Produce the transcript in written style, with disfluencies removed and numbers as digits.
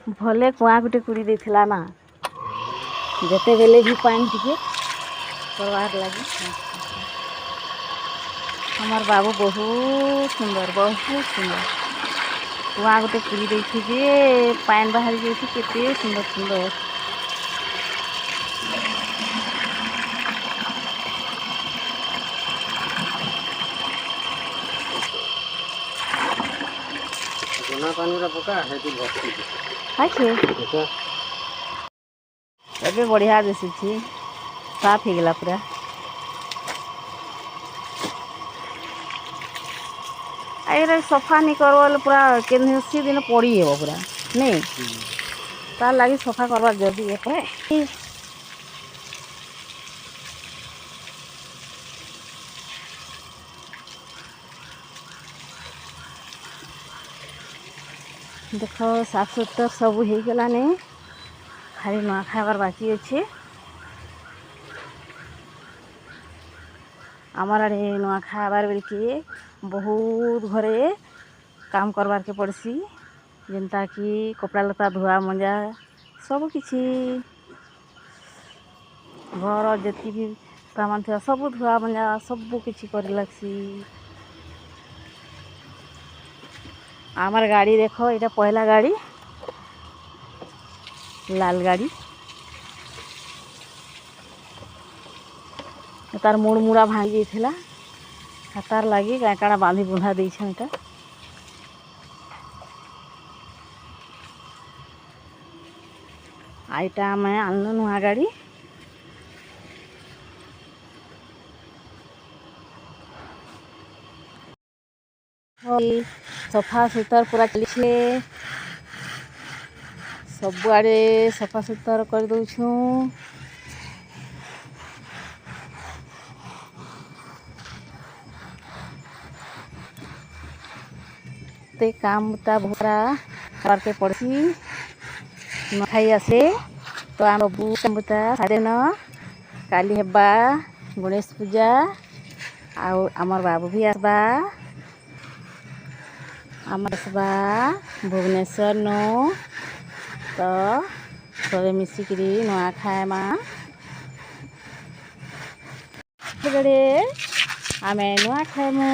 भले कुआ गुटे कुड़ी देथिला ना जते बेले भी पानी टिके करवार लगी हमार बाबू बहुत सुंदर कुआ गुटे कुड़ी देखी जे पानी बाहरी जाइए केते सुंदर सुंदर ଏବେ बढ़िया दिशुची साफ हो गला पूरा आगे सफा नहीं कर पूरा केसी दिन पड़ी हे पूरा नहीं तार लगी सफा करवा जल्दी है देख साफ सुथरा सब हो गला नहीं खाली नुआ खाइबार बाकी अच्छे आमर आड़े नुआ खाइबार बेलके बहुत घरे काम करवार के पड़सी जेनता कि कपड़ा लता धुआ मंजा सब किछि घर जति भी सामान था सब धुआ मंजा सब किछि कर लगसी आमर गाड़ी देखो ये पहला गाड़ी लाल गाड़ी तार मुड़ मुड़ा भांगी थी तार लगी काड़ा बांधी बुंधा दी आईटा मैं आनल नुआ गाड़ी सफा सुतर पूरा चली सब आड़े सफा सुतर कर दौछूँ ते काम ता भरा करके पड़सी नखाई आसे तो आम बबू कामता सारे न काली हेबा गणेश पूजा आमर बाबू भी आसबा आमर आसबा भुवनेश्वर नो तो सबे मिसिकी नुआ खाएमा आमे नुआ खाएमु।